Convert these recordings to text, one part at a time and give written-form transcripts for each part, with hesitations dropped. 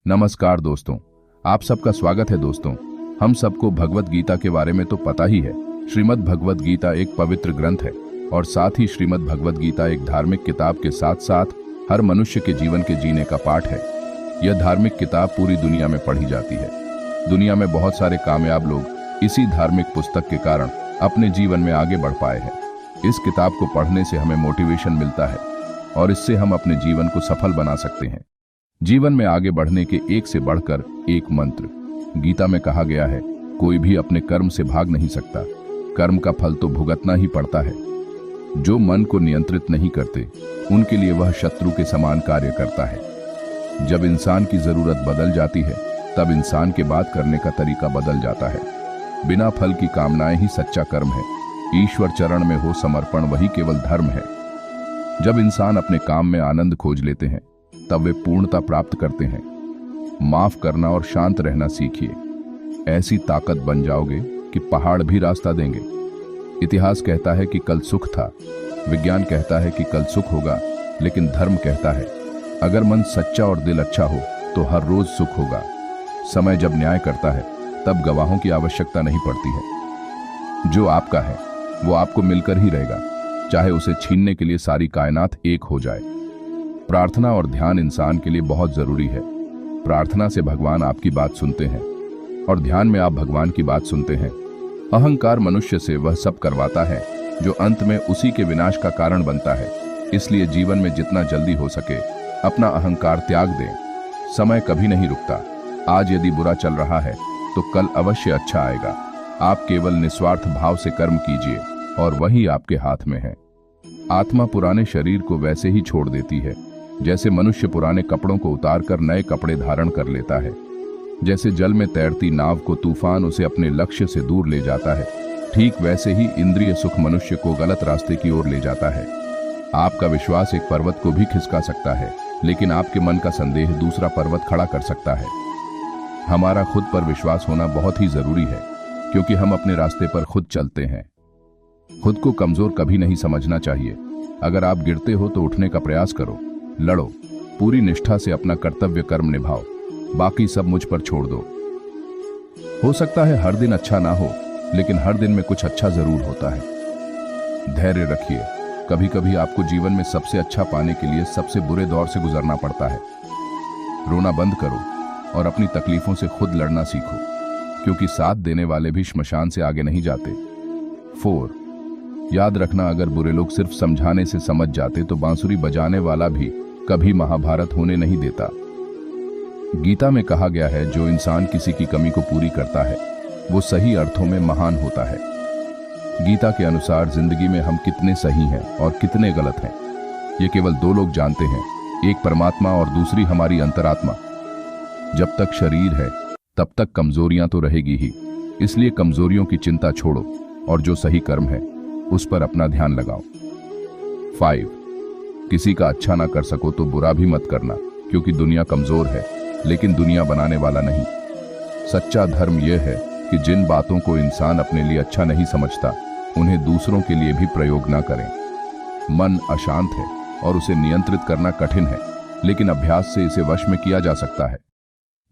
नमस्कार दोस्तों, आप सबका स्वागत है। दोस्तों, हम सबको भगवत गीता के बारे में तो पता ही है। श्रीमद् भगवत गीता एक पवित्र ग्रंथ है और साथ ही श्रीमद् भगवत गीता एक धार्मिक किताब के साथ साथ हर मनुष्य के जीवन के जीने का पाठ है। यह धार्मिक किताब पूरी दुनिया में पढ़ी जाती है। दुनिया में बहुत सारे कामयाब लोग इसी धार्मिक पुस्तक के कारण अपने जीवन में आगे बढ़ पाए हैं। इस किताब को पढ़ने से हमें मोटिवेशन मिलता है और इससे हम अपने जीवन को सफल बना सकते हैं। जीवन में आगे बढ़ने के एक से बढ़कर एक मंत्र गीता में कहा गया है, कोई भी अपने कर्म से भाग नहीं सकता, कर्म का फल तो भुगतना ही पड़ता है। जो मन को नियंत्रित नहीं करते उनके लिए वह शत्रु के समान कार्य करता है। जब इंसान की जरूरत बदल जाती है तब इंसान के बात करने का तरीका बदल जाता है। बिना फल की कामनाएं ही सच्चा कर्म है। ईश्वर चरण में हो समर्पण वही केवल धर्म है। जब इंसान अपने काम में आनंद खोज लेते हैं तब वे पूर्णता प्राप्त करते हैं। माफ करना और शांत रहना सीखिए। ऐसी ताकत बन जाओगे कि पहाड़ भी रास्ता देंगे। इतिहास कहता है कि कल सुख था, विज्ञान कहता है कि कल सुख होगा, लेकिन धर्म कहता है अगर मन सच्चा और दिल अच्छा हो तो हर रोज सुख होगा। समय जब न्याय करता है तब गवाहों की आवश्यकता नहीं पड़ती है। जो आपका है वो आपको मिलकर ही रहेगा, चाहे उसे छीनने के लिए सारी कायनात एक हो जाए। प्रार्थना और ध्यान इंसान के लिए बहुत जरूरी है। प्रार्थना से भगवान आपकी बात सुनते हैं और ध्यान में आप भगवान की बात सुनते हैं। अहंकार मनुष्य से वह सब करवाता है जो अंत में उसी के विनाश का कारण बनता है। इसलिए जीवन में जितना जल्दी हो सके अपना अहंकार त्याग दें। समय कभी नहीं रुकता। आज यदि बुरा चल रहा है तो कल अवश्य अच्छा आएगा। आप केवल निस्वार्थ भाव से कर्म कीजिए और वही आपके हाथ में है। आत्मा पुराने शरीर को वैसे ही छोड़ देती है जैसे मनुष्य पुराने कपड़ों को उतारकर नए कपड़े धारण कर लेता है। जैसे जल में तैरती नाव को तूफान उसे अपने लक्ष्य से दूर ले जाता है, ठीक वैसे ही इंद्रिय सुख मनुष्य को गलत रास्ते की ओर ले जाता है। आपका विश्वास एक पर्वत को भी खिसका सकता है, लेकिन आपके मन का संदेह दूसरा पर्वत खड़ा कर सकता है। हमारा खुद पर विश्वास होना बहुत ही जरूरी है, क्योंकि हम अपने रास्ते पर खुद चलते हैं। खुद को कमजोर कभी नहीं समझना चाहिए। अगर आप गिरते हो तो उठने का प्रयास करो, लड़ो, पूरी निष्ठा से अपना कर्तव्य कर्म निभाओ, बाकी सब मुझ पर छोड़ दो। हो सकता है हर दिन अच्छा ना हो, लेकिन हर दिन में कुछ अच्छा जरूर होता है। धैर्य रखिए। कभी कभी आपको जीवन में सबसे अच्छा पाने के लिए सबसे बुरे दौर से गुजरना पड़ता है। रोना बंद करो और अपनी तकलीफों से खुद लड़ना सीखो, क्योंकि साथ देने वाले भी श्मशान से आगे नहीं जाते। 4. याद रखना, अगर बुरे लोग सिर्फ समझाने से समझ जाते तो बांसुरी बजाने वाला भी कभी महाभारत होने नहीं देता। गीता में कहा गया है, जो इंसान किसी की कमी को पूरी करता है वो सही अर्थों में महान होता है। गीता के अनुसार जिंदगी में हम कितने सही हैं और कितने गलत हैं ये केवल 2 लोग जानते हैं, एक परमात्मा और दूसरी हमारी अंतरात्मा। जब तक शरीर है तब तक कमजोरियां तो रहेगी ही, इसलिए कमजोरियों की चिंता छोड़ो और जो सही कर्म है उस पर अपना ध्यान लगाओ। 5. किसी का अच्छा ना कर सको तो बुरा भी मत करना, क्योंकि दुनिया कमजोर है लेकिन दुनिया बनाने वाला नहीं। सच्चा धर्म यह है कि जिन बातों को इंसान अपने लिए अच्छा नहीं समझता उन्हें दूसरों के लिए भी प्रयोग ना करें। मन अशांत है और उसे नियंत्रित करना कठिन है, लेकिन अभ्यास से इसे वश में किया जा सकता है।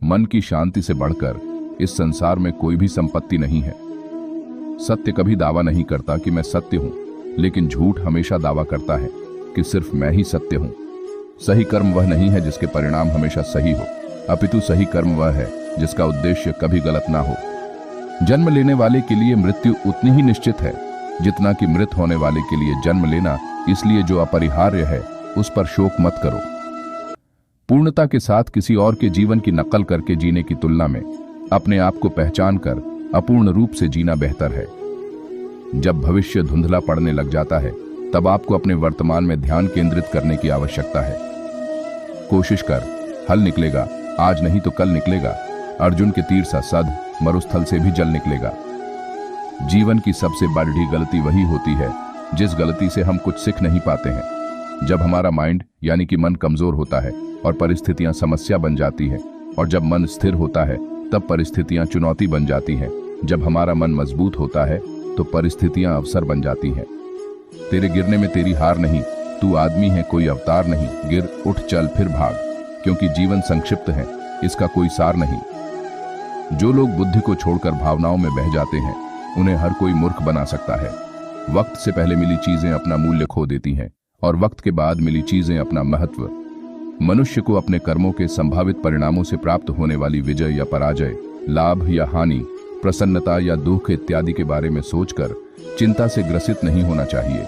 मन की शांति से बढ़कर इस संसार में कोई भी संपत्ति नहीं है। सत्य कभी दावा नहीं करता कि मैं सत्य हूं, लेकिन झूठ हमेशा दावा करता है कि सिर्फ मैं ही सत्य हूं। सही कर्म वह नहीं है जिसके परिणाम हमेशा सही हो, अपितु सही कर्म वह है जिसका उद्देश्य कभी गलत ना हो। जन्म लेने वाले के लिए मृत्यु उतनी ही निश्चित है जितना कि मृत होने वाले के लिए जन्म लेना, इसलिए जो अपरिहार्य है उस पर शोक मत करो। पूर्णता के साथ किसी और के जीवन की नकल करके जीने की तुलना में अपने आप को पहचान कर अपूर्ण रूप से जीना बेहतर है। जब भविष्य धुंधला पड़ने लग जाता है तब आपको अपने वर्तमान में ध्यान केंद्रित करने की आवश्यकता है। कोशिश कर, हल निकलेगा, आज नहीं तो कल निकलेगा। अर्जुन के तीर सा सद मरुस्थल से भी जल निकलेगा। जीवन की सबसे बड़ी गलती वही होती है जिस गलती से हम कुछ सीख नहीं पाते हैं। जब हमारा माइंड यानी कि मन कमजोर होता है और परिस्थितियां समस्या बन जाती हैं, और जब मन स्थिर होता है तब परिस्थितियां चुनौती बन जाती हैं। जब हमारा मन मजबूत होता है तो परिस्थितियां अवसर बन जाती हैं। तेरे गिरने में तेरी हार नहीं, तू आदमी है, कोई अवतार नहीं। गिर, उठ, चल, फिर भाग, क्योंकि जीवन संक्षिप्त है इसका कोई सार नहीं। जो लोग बुद्धि को छोड़कर भावनाओं में बह जाते हैं, उन्हें हर कोई मूर्ख बना सकता है। वक्त से पहले मिली चीजें अपना मूल्य खो देती हैं और वक्त के बाद मिली चीजें अपना महत्व। मनुष्य को अपने कर्मों के संभावित परिणामों से प्राप्त होने वाली विजय या पराजय, लाभ या हानि, प्रसन्नता या दुख इत्यादि के बारे में सोचकर चिंता से ग्रसित नहीं होना चाहिए।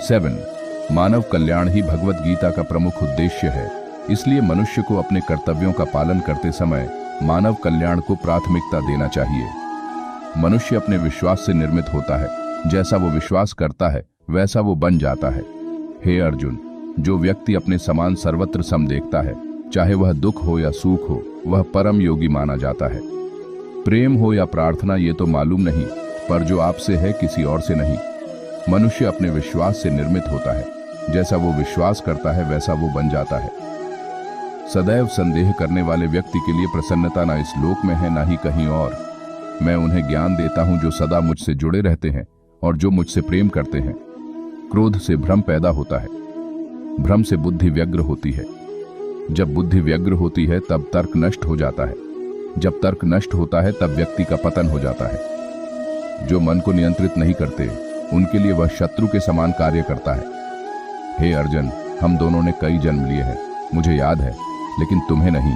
7. मानव कल्याण ही भगवत गीता का प्रमुख उद्देश्य है। इसलिए मनुष्य को अपने कर्तव्यों का पालन करते समय मानव कल्याण को प्राथमिकता देना चाहिए। मनुष्य अपने विश्वास से निर्मित होता है। जैसा वो विश्वास करता है वैसा वो बन जाता है। हे अर्जुन, जो व्यक्ति अपने समान सर्वत्र सम देखता है, चाहे वह दुख हो या सुख हो, वह परम योगी माना जाता है। प्रेम हो या प्रार्थना ये तो मालूम नहीं, पर जो आपसे है किसी और से नहीं। मनुष्य अपने विश्वास से निर्मित होता है। जैसा वो विश्वास करता है वैसा वो बन जाता है। सदैव संदेह करने वाले व्यक्ति के लिए प्रसन्नता ना इस लोक में है ना ही कहीं और। मैं उन्हें ज्ञान देता हूं जो सदा मुझसे जुड़े रहते हैं और जो मुझसे प्रेम करते हैं। क्रोध से भ्रम पैदा होता है, भ्रम से बुद्धि व्यग्र होती है। जब बुद्धि व्यग्र होती है तब तर्क नष्ट हो जाता है। जब तर्क नष्ट होता है तब व्यक्ति का पतन हो जाता है। जो मन को नियंत्रित नहीं करते, उनके लिए वह शत्रु के समान कार्य करता है। हे अर्जुन, हम दोनों ने कई जन्म लिए हैं, मुझे याद है, लेकिन तुम्हें नहीं।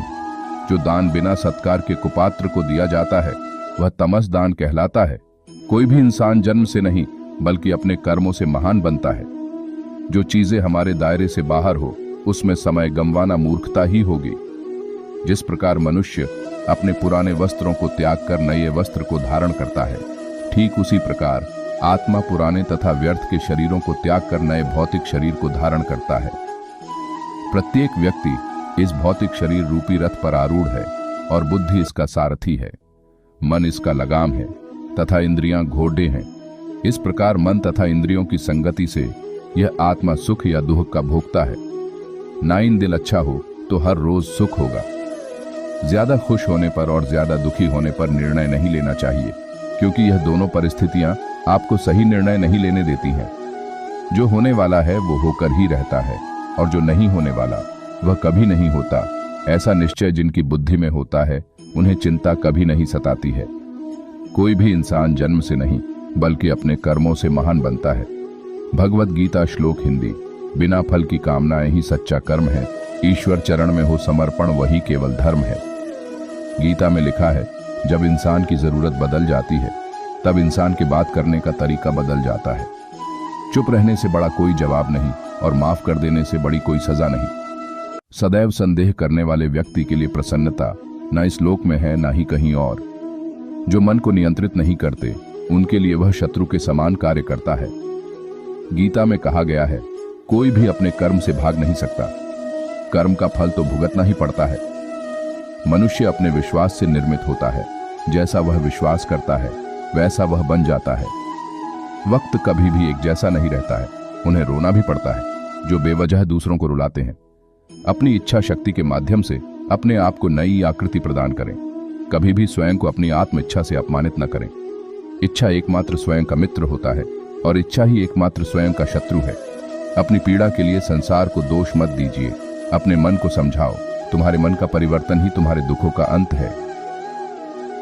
जो दान बिना सत्कार के कुपात्र को दिया जाता है वह तमस दान कहलाता है। कोई भी इंसान जन्म से नहीं बल्कि अपने कर्मों से महान बनता है। जो चीजें हमारे दायरे से बाहर हो उसमें समय गंवाना मूर्खता ही होगी। जिस प्रकार मनुष्य अपने पुराने वस्त्रों को त्याग कर नए वस्त्र को धारण करता है, ठीक उसी प्रकार आत्मा पुराने तथा व्यर्थ के शरीरों को त्याग कर नए भौतिक शरीर को धारण करता है। प्रत्येक व्यक्ति इस भौतिक शरीर रूपी रथ पर आरूढ़ है और बुद्धि इसका सारथी है। मन इसका लगाम है तथा इंद्रियां घोड़े हैं। इस प्रकार मन तथा इंद्रियों की संगति से यह आत्मा सुख या दुख का भोगता है। ना इन दिल अच्छा हो तो हर रोज सुख होगा। ज्यादा खुश होने पर और ज्यादा दुखी होने पर निर्णय नहीं लेना चाहिए, क्योंकि यह दोनों परिस्थितियां आपको सही निर्णय नहीं लेने देती हैं। जो होने वाला है वो होकर ही रहता है और जो नहीं होने वाला वह कभी नहीं होता। ऐसा निश्चय जिनकी बुद्धि में होता है उन्हें चिंता कभी नहीं सताती है। कोई भी इंसान जन्म से नहीं बल्कि अपने कर्मों से महान बनता है। भगवत गीता श्लोक हिंदी। बिना फल की कामनाएं ही सच्चा कर्म है। ईश्वर चरण में हो समर्पण वही केवल धर्म है। गीता में लिखा है, जब इंसान की जरूरत बदल जाती है तब इंसान की बात करने का तरीका बदल जाता है। चुप रहने से बड़ा कोई जवाब नहीं और माफ कर देने से बड़ी कोई सजा नहीं। सदैव संदेह करने वाले व्यक्ति के लिए प्रसन्नता न इस लोक में है ना ही कहीं और। जो मन को नियंत्रित नहीं करते उनके लिए वह शत्रु के समान कार्य करता है। गीता में कहा गया है, कोई भी अपने कर्म से भाग नहीं सकता। कर्म का फल तो भुगतना ही पड़ता है। मनुष्य अपने विश्वास से निर्मित होता है। जैसा वह विश्वास करता है वैसा वह बन जाता है। वक्त कभी भी एक जैसा नहीं रहता है। उन्हें रोना भी पड़ता है जो बेवजह दूसरों को रुलाते हैं। अपनी इच्छा शक्ति के माध्यम से अपने आप को नई आकृति प्रदान करें। कभी भी स्वयं को अपनी आत्म इच्छा से अपमानित न करें। इच्छा एकमात्र स्वयं का मित्र होता है और इच्छा ही एकमात्र स्वयं का शत्रु है। अपनी पीड़ा के लिए संसार को दोष मत दीजिए। अपने मन को समझाओ। तुम्हारे मन का परिवर्तन ही तुम्हारे दुखों का अंत है।